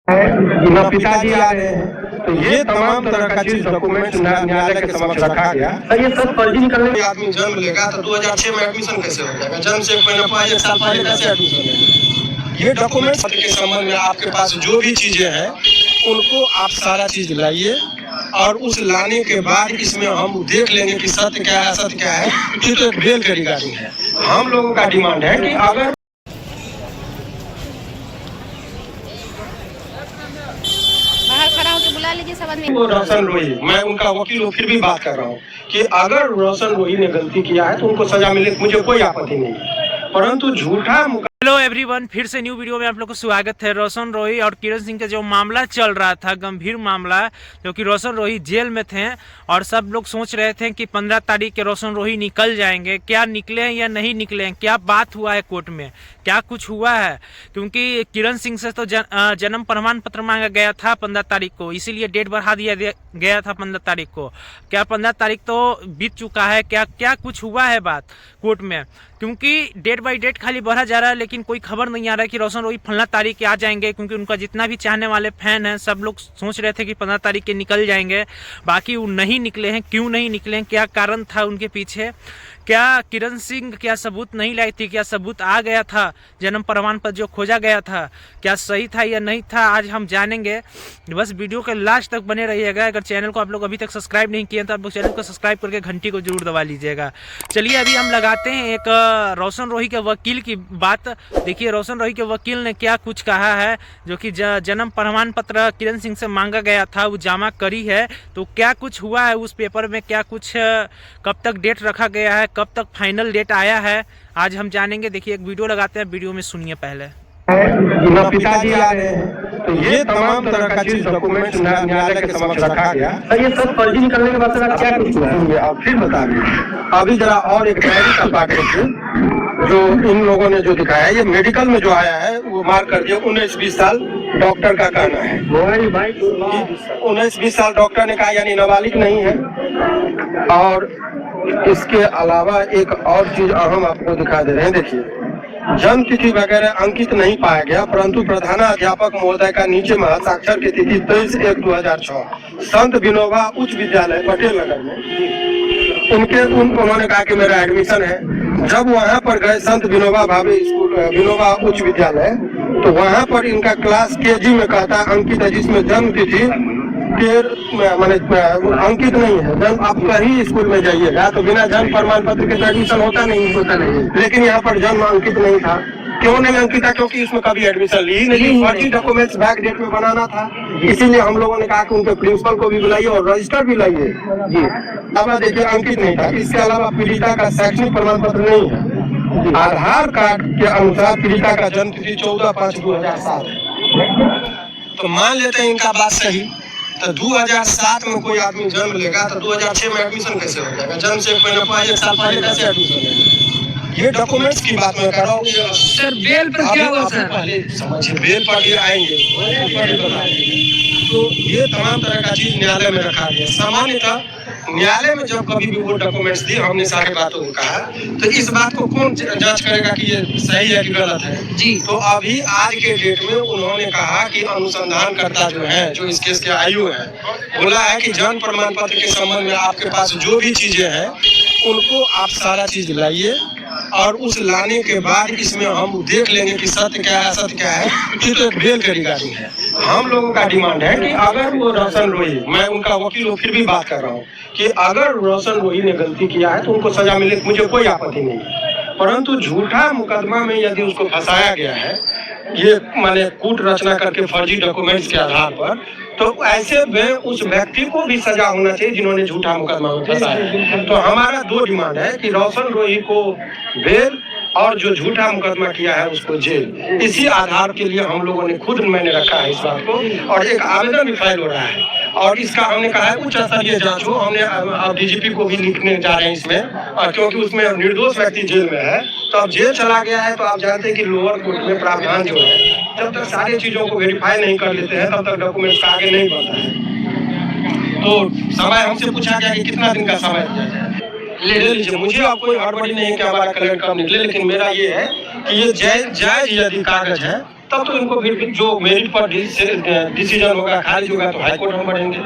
न पिताजी आ रहे हैं, तो ये तमाम तरह का चीज डॉक्यूमेंट न्यायालय के समक्ष रखा गया। ये सब फर्जी निकलने में आदमी जन्म लेगा तो 2006 में एडमिशन कैसे हो जाएगा? जन्म से एक महीना पहले, एक साल पहले कैसे एडमिशन लेगा? ये डॉक्यूमेंट्स के संबंध में आपके पास जो भी चीजें हैं उनको आप सारा चीज लाइए, और उस लाने के बाद इसमें हम देख लेंगे कि सत्य क्या है, असत्य क्या है। ये तो एक बेल के रिगार्डिंग है। हम लोगों का डिमांड है कि अगर खड़ा होकर बुला लीजिए सब आदमी। वो रोशन रोही, मैं उनका वकील हूँ, फिर भी बात कर रहा हूँ कि अगर रोशन रोही ने गलती किया है तो उनको सजा मिले, मुझे कोई आपत्ति नहीं है, परंतु झूठा। हेलो एवरीवन, फिर से न्यू वीडियो में आप लोग को स्वागत है। रोशन रोही और किरण सिंह का जो मामला चल रहा था, गंभीर मामला, जो कि रोशन रोही जेल में थे और सब लोग सोच रहे थे कि 15 तारीख के रोशन रोही निकल जाएंगे। क्या निकले हैं या नहीं निकले हैं, क्या बात हुआ है कोर्ट में, क्या कुछ हुआ है? क्योंकि किरण सिंह से तो जन्म प्रमाण पत्र मांगा गया था 15 तारीख को, इसीलिए डेट बढ़ा दिया गया था 15 तारीख को। क्या 15 तारीख तो बीत चुका है? क्या क्या कुछ हुआ है बात कोर्ट में? क्योंकि डेट बाई डेट खाली बढ़ा जा रहा है, लेकिन कोई खबर नहीं आ रहा है कि रोशन रोही 15 तारीख के आ जाएंगे। क्योंकि उनका जितना भी चाहने वाले फैन हैं, सब लोग सोच रहे थे कि 15 तारीख के निकल जाएंगे, बाकी वो नहीं निकले हैं। क्यों नहीं निकले हैं, क्या कारण था उनके पीछे? क्या किरण सिंह क्या सबूत नहीं लाई थी? क्या सबूत आ गया था? जन्म प्रमाण पत्र जो खोजा गया था, क्या सही था या नहीं था? आज हम जानेंगे। बस वीडियो के लास्ट तक बने रहिएगा। अगर चैनल को आप लोग अभी तक सब्सक्राइब नहीं किए तो आप लोग चैनल को सब्सक्राइब करके घंटी को जरूर दबा लीजिएगा। चलिए अभी हम लगाते हैं एक रोशन रोही के वकील की बात। देखिए रोशन रोही के वकील ने क्या कुछ कहा है, जो कि जन्म प्रमाण पत्र किरण सिंह से मांगा गया था वो जमा करी है, तो क्या कुछ हुआ है उस पेपर में, क्या कुछ, कब तक डेट रखा गया है, कब तक फाइनल डेट आया है, आज हम जानेंगे। देखिए एक वीडियो लगाते हैं, वीडियो में सुनिए पहले। न पिताजी आ रहे हैं, तो ये तमाम तरह का चीज डॉक्यूमेंट न्यायालय के समक्ष रखा गया। ये सब फर्जी निकलने के बाद क्या कुछ हुआ आप फिर बता दें। अभी जरा और एक डायरी का पाठ देखिए जो इन लोगों ने जो दिखाया है, ये मेडिकल में जो आया है वो मार्क कर दिया 19-20 साल डॉक्टर का कहना है। 19-20 साल डॉक्टर ने कहा, यानी नाबालिग नहीं है। और इसके अलावा एक और चीज अहम आपको दिखा दे रहे हैं, देखिए जन्म तिथि वगैरह अंकित नहीं पाया गया, परंतु प्रधानाध्यापक महोदय का नीचे में हस्ताक्षर की तिथि 23/1/2006 संत विनोबा उच्च विद्यालय पटेल नगर में उन्होंने कहा कि मेरा एडमिशन है। जब वहां पर गए संत विनोबा भावे स्कूल, विनोबा उच्च विद्यालय, तो वहां पर इनका क्लास KG में कहता अंकित है, जिसमें जन्म तिथि मैंने अंकित नहीं है। जब आप कहीं स्कूल में जाइएगा तो बिना जन्म प्रमाण पत्र के एडमिशन होता नहीं। लेकिन यहाँ पर जन्म अंकित नहीं था। क्यों नहीं अंकित था? क्योंकि इसमें कभी एडमिशन ली नहीं, फर्जी डॉक्यूमेंट्स बैक डेट में बनाना था। इसीलिए हम लोगों ने कहा कि उनके प्रिंसिपल को भी बुलाइए और रजिस्टर भी लाइए जी। अब देखिए अंकित नहीं था। इसके अलावा पीड़िता का शैक्षणिक प्रमाण पत्र नहीं है। आधार कार्ड के अनुसार पीड़िता का जन्म तिथि 14/5/2007 है। तो मान लेते हैं इनका बात सही, तो 2007 में कोई आदमी जन्म लेगा तो 2006 में एडमिशन कैसे हो जाएगा? जन्म से एक महीना पहले, एक साल पहले कैसे एडमिशन लेगा? ये डॉक्यूमेंट्स की बात मैं कर रहा हूँ सर। बेल पर क्या हुआ सर? पहले समझिए, बेल पर ये आएंगे तो ये तमाम तरह का चीज न्यायालय में रखा गया। सामान्यतः न्यायालय में जब कभी भी वो डॉक्यूमेंट्स दिए, हमने सारे बातों को कहा, तो इस बात को कौन जांच करेगा कि ये सही है कि गलत है जी? तो अभी आज के डेट में उन्होंने कहा कि अनुसंधानकर्ता जो है, जो इस केस के आयु है, बोला है कि जन्म प्रमाण पत्र के संबंध में आपके पास जो भी चीजें हैं उनको आप सारा चीज लाइए, और उस लाने के बाद इसमें हम देख लेंगे कि सत्य क्या है, असत्य क्या है। ये तो एक बेल के रिगार्डिंग है। हम लोगों का डिमांड है कि अगर वो रोशन रोही, मैं उनका वकील हूँ, फिर भी बात कर रहा हूँ कि अगर रोशन रोही ने गलती किया है तो उनको सजा मिले, मुझे कोई आपत्ति नहीं है, परंतु झूठा मुकदमा में यदि उसको फंसाया गया है, ये माने कूट रचना करके फर्जी डॉक्यूमेंट्स के आधार पर, तो ऐसे में उस व्यक्ति को भी सजा होना चाहिए जिन्होंने झूठा मुकदमा में फंसाया। तो हमारा दो डिमांड है कि रोशन रोही को बेल और जो झूठा मुकदमा किया है उसको जेल। इसी आधार के लिए हम लोगों ने खुद मैंने रखा है इस बात को, और एक आवेदन भी फाइल हो रहा है, और इसका हमने कहा है उच्च स्तरीय जांच हो। हमने DGP को भी लिखने जा रहे हैं इसमें, और क्योंकि उसमें निर्दोष व्यक्ति जेल में है, तो अब जेल चला गया है, तो आप जानते हैं कि लोअर कोर्ट में प्रावधान जो है, जब तक सारी चीजों को वेरीफाई नहीं कर लेते हैं तब तक डॉक्यूमेंट्स आगे नहीं बढ़ता है। तो समय हमसे पूछा गया कि कितना दिन का समय दिया जाए, ले लीजिए। मुझे अब कोई हड़बड़ी नहीं है कि हमारा क्लाइंट कब निकले, लेकिन मेरा ये है कि ये जायज यदि कागज है तब तो इनको फिर जो मेरिट पर डिसीजन होगा, खारिज होगा तो हाईकोर्ट में बढ़ेंगे।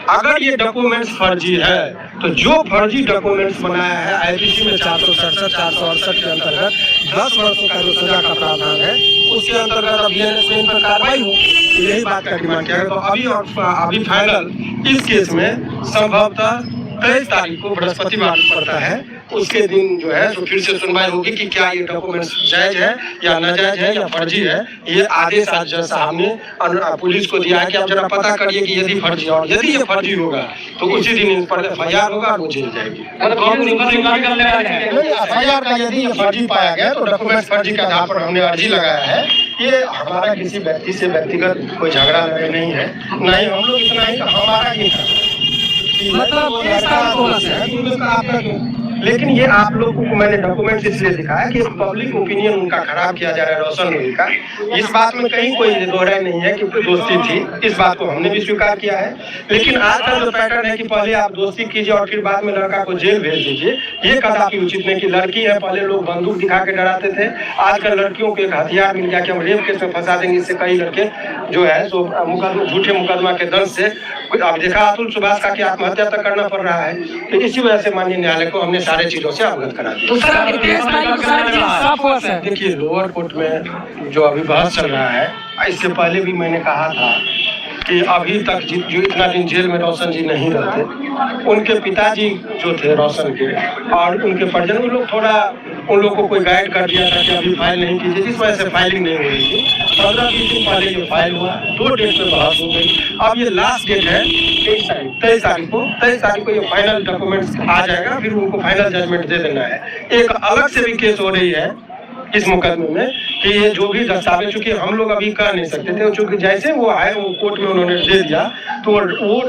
अगर ये डॉक्यूमेंट्स फर्जी है तो जो फर्जी डॉक्यूमेंट्स बनाया है आईपीसी में 467 468 के अंतर्गत 10 वर्षों का जो सजा का प्रावधान है उसके अंतर्गत अब इन पर कार्रवाई हो, यही बात का डिमांड किया है। तो अभी फाइनल इस केस में संभवतः 23 तारीख को बृहस्पतिवार पड़ता है, उसके दिन जो है तो फिर से सुनवाई होगी कि क्या ये डॉक्यूमेंट्स जायज है या नाजायज है या फर्जी है। ये आदेश आज जज साहब ने पुलिस को दिया है कि आप जरा पता करिए कि यदि फर्जी और यदि ये फर्जी होगा तो उसी दिन इन पर FIR होगा और वो जेल जाएगी। FIR का यदि फर्जी पाया गया तो डॉक्यूमेंट्स फर्जी के आधार पर हमने अर्जी लगाया है। ये हमारा किसी व्यक्ति से व्यक्तिगत कोई झगड़ा लड़े नहीं है, नहीं हम लोग इतना ही हमारा ये मतलब लेकिन ये आप लोगों को मैंने डॉक्यूमेंट इसलिए दिखाया कि पब्लिक ओपिनियन उनका खराब किया जा रहा है रोशन रोही का। इस बात में कहीं कोई दोहराई नहीं है कि दोस्ती थी, इस बात को हमने भी स्वीकार किया है। लेकिन आज का जो पैटर्न है कि पहले आप दोस्ती कीजिए और फिर बाद में लड़का को जेल भेज दीजिए, ये कदापि उचित नहीं। कि लड़की है, पहले लोग बंदूक दिखा के डराते थे, आजकल लड़कियों को एक हथियार मिल गया कि हम रेप केस में फंसा देंगे। इससे कई लड़के जो है तो झूठे मुकदमा के दर्ज से अब देखा अतुल सुभाष का कि आत्महत्या तक करना पड़ रहा है। तो इसी वजह से माननीय न्यायालय को हमने सारे चीजों से अवगत करा दिया। देखिए लोअर कोर्ट में जो अभी बहस चल रहा है, इससे पहले भी मैंने कहा था कि अभी तक जो इतना दिन जेल में रोशन जी नहीं रहते, उनके पिताजी जो थे रोशन के और उनके परिजन, उन लोग थोड़ा उन लोग को कोई गाइड कर दिया था कि अभी फाइल नहीं कीजिए, जिस वजह से फाइलिंग नहीं हो रही थी। 15-20 दिन पहले ये फाइल हुआ, 2 डेट पे बहस हो गई। अब ये लास्ट डेट है 23 तारीख को ये फाइनल डॉक्यूमेंट्स आ जाएगा, फिर उनको फाइनल जजमेंट दे देना है। एक अलग से भी केस हो रही है इस मुकदमे में कि ये जो भी दस्तावेज, चूंकि हम लोग अभी कर नहीं सकते थे, चूंकि जैसे वो आए वो कोर्ट में उन्होंने दे दिया तो वो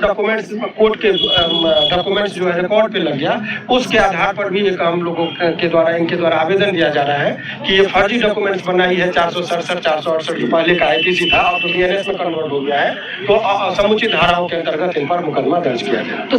डॉक्यूमेंट्स कोर्ट के डॉक्यूमेंट्स जो है रिकॉर्ड पे लग गया। उसके आधार पर भी एक हम लोगों के द्वारा इनके द्वारा आवेदन दिया जा रहा है कि ये फर्जी डॉक्यूमेंट्स बनाई है। 467 468 जो पहले का IPC था अब तो BNS में कन्वर्ट हो गया है, तो समुचित धाराओं के अंतर्गत इन पर मुकदमा दर्ज किया गया। तो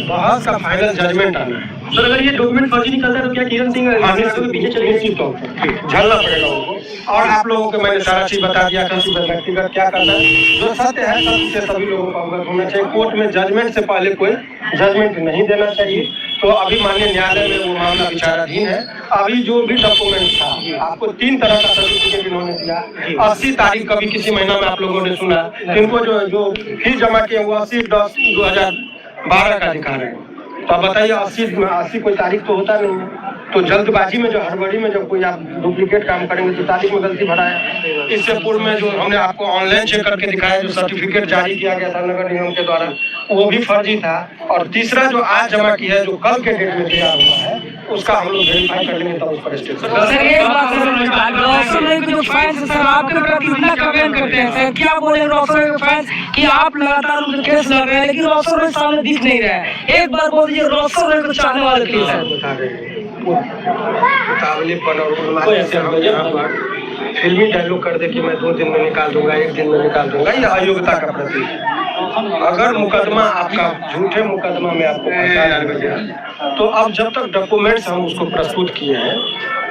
बहस का फाइनल जजमेंट आना है। सर अगर ये डॉक्यूमेंट फर्जी निकलता है तो क्या किरण सिंह पीछे चले झलना पड़ेगा उनको। और आप लोगों को मैंने सारा चीज बता दिया किसी व्यक्तिगत क्या करना है। जो सत्य है सत्य से सभी लोगों को अवगत होना चाहिए। कोर्ट में जजमेंट से पहले कोई जजमेंट नहीं देना चाहिए। तो अभी माननीय न्यायालय में वो मामला विचाराधीन है। अभी जो भी डॉक्यूमेंट था आपको 3 तरह का सर्टिफिकेट इन्होंने दिया। 80 तारीख कभी किसी महीना में आप लोगों ने सुना, इनको जो फीस जमा किए वो 80/10/2012 का दिखा रहे हैं। तो आप बताइए 80 कोई तारीख तो होता नहीं है। तो जल्दबाजी में जो हड़बड़ी में जब कोई आप डुप्लीकेट काम करेंगे तो तारीख में गलती भरा है। इससे पूर्व में जो हमने आपको ऑनलाइन चेक करके दिखाया, जो सर्टिफिकेट जारी किया गया था नगर निगम के द्वारा, वो भी फर्जी था। और तीसरा जो आज जमा किया है, जो कल के डेट में तैयार हुआ है, उसका हम लोग वेरीफाई कर लेंगे तब उस पर स्टेट कि आप लगातार उनके केस लड़ रहे हैं लेकिन रोशन रोही सामने दिख नहीं रहा है। एक बार बोलिए रोशन रोही को चाहने वाले केस है बता रहे हैं मुकाबलेपन और जैसे हम यहाँ पर फिल्मी डायलॉग कर दे कि मैं 2 दिन में निकाल दूंगा, 1 दिन में निकाल दूंगा, ये अयोग्यता का प्रतीक है। अगर मुकदमा आपका झूठे मुकदमा में आपको फंसाया गया तो अब जब तक डॉक्यूमेंट्स हम उसको प्रस्तुत किए हैं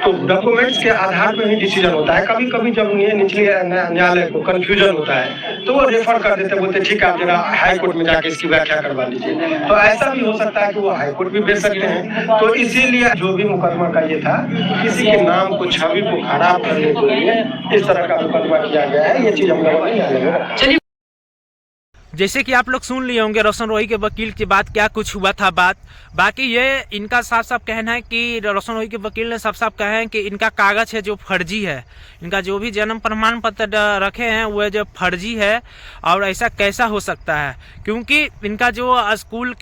तो डॉक्यूमेंट्स के आधार पर ही डिसीजन होता है। कभी कभी जब निचले न्यायालय को कंफ्यूजन होता है तो वो रेफर कर देते, बोलते ठीक है आप जरा हाई कोर्ट में जाके इसकी व्याख्या करवा लीजिए। तो ऐसा भी हो सकता है कि वो हाई कोर्ट भी भेज सकते हैं। तो इसीलिए जो भी मुकदमा का ये था, किसी के नाम को छवि को खराब करने के लिए इस तरह का मुकदमा किया गया है। ये चीज हम लोगों ने न्यायालय में रखा। जैसे कि आप लोग सुन लिए होंगे रोशन रोही के वकील की बात, क्या कुछ हुआ था बात। बाकी ये इनका साफ साफ कहना है कि रोशन रोही के वकील ने साफ साफ कहा है कि इनका कागज है जो फर्जी है, इनका जो भी जन्म प्रमाण पत्र रखे हैं वह जो फर्जी है। और ऐसा कैसा हो सकता है, क्योंकि इनका जो स्कूल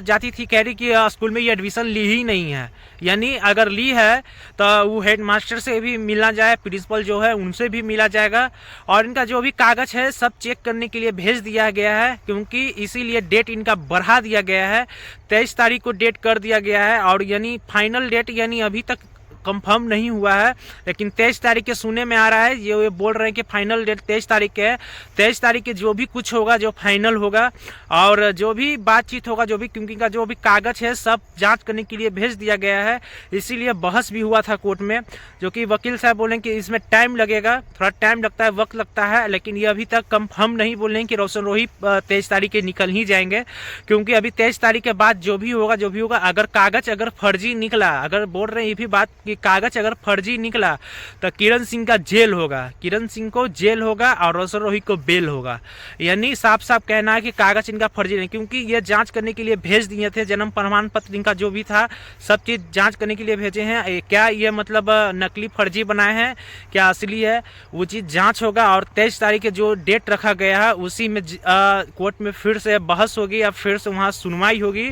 जाती थी कैरी की स्कूल में ये एडमिशन ली ही नहीं है। यानी अगर ली है तो वो हेड मास्टर से भी मिलना जाए, प्रिंसिपल जो है उनसे भी मिला जाएगा। और इनका जो भी कागज है सब चेक करने के लिए भेज दिया गया है, क्योंकि इसीलिए डेट इनका बढ़ा दिया गया है। 23 तारीख को डेट कर दिया गया है। और यानी फाइनल डेट यानी अभी तक कंफर्म नहीं हुआ है, लेकिन 23 तारीख के सुनने में आ रहा है। ये बोल रहे हैं कि फाइनल डेट 23 तारीख के है। 23 तारीख के जो भी कुछ होगा, जो फाइनल होगा और जो भी बातचीत होगा, जो भी क्योंकि का जो भी कागज है सब जांच करने के लिए भेज दिया गया है। इसीलिए बहस भी हुआ था कोर्ट में, जो कि वकील साहब बोले कि इसमें टाइम लगेगा, थोड़ा टाइम लगता है, वक्त लगता है, लेकिन ये अभी तक कंफर्म नहीं बोल रहे हैं कि रोशन रोही 23 तारीख के निकल ही जाएंगे, क्योंकि अभी 23 तारीख के बाद जो भी होगा अगर कागज अगर फर्जी निकला, अगर बोल रहे हैं ये भी बात कि कागज अगर फर्जी निकला तो किरण सिंह का जेल होगा, किरण सिंह को जेल होगा और रोशन रोही को बेल होगा। यानी साफ साफ कहना है कि कागज इनका फर्जी नहीं, क्योंकि ये जांच करने के लिए भेज दिए थे, जन्म प्रमाण पत्र इनका जो भी था सब चीज़ जांच करने के लिए भेजे हैं। क्या ये मतलब नकली फर्जी बनाए हैं, क्या असली है, वो चीज़ जांच होगा। और 23 तारीख के जो डेट रखा गया है उसी में कोर्ट में फिर से बहस होगी या फिर से वहाँ सुनवाई होगी,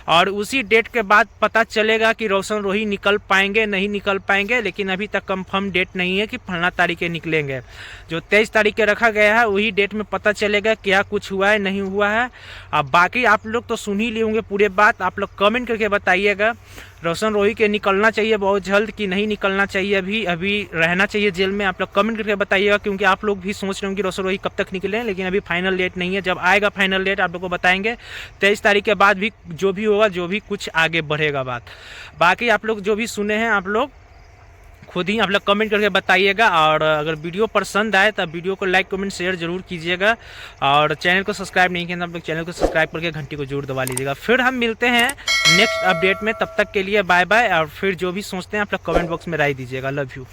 और उसी डेट के बाद पता चलेगा कि रोशन रोही निकल पाएंगे नहीं निकल पाएंगे। लेकिन अभी तक कंफर्म डेट नहीं है कि फलना तारीख के निकलेंगे। जो 23 तारीख के रखा गया है वही डेट में पता चलेगा क्या कुछ हुआ है नहीं हुआ है। अब बाकी आप लोग तो सुन ही लिए होंगे पूरे बात, आप लोग कमेंट करके बताइएगा रोशन रोही के निकलना चाहिए बहुत जल्द कि नहीं निकलना चाहिए, अभी रहना चाहिए जेल में। आप लोग कमेंट करके बताइएगा, क्योंकि आप लोग भी सोच रहे होंगे रोशन रोही कब तक निकले, लेकिन अभी फाइनल डेट नहीं है। जब आएगा फाइनल डेट आप लोग को बताएंगे। 23 तारीख के बाद भी जो भी होगा, जो भी कुछ आगे बढ़ेगा बात। बाकी आप लोग जो भी सुने हैं आप लोग खुद ही आप लोग कमेंट करके बताइएगा। और अगर वीडियो पसंद आए तो वीडियो को लाइक कमेंट शेयर जरूर कीजिएगा, और चैनल को सब्सक्राइब नहीं किया तो आप लोग चैनल को सब्सक्राइब करके घंटी को जरूर दबा लीजिएगा। फिर हम मिलते हैं नेक्स्ट अपडेट में, तब तक के लिए बाय बाय। और फिर जो भी सोचते हैं आप लोग कमेंट बॉक्स में राय दीजिएगा। Love you.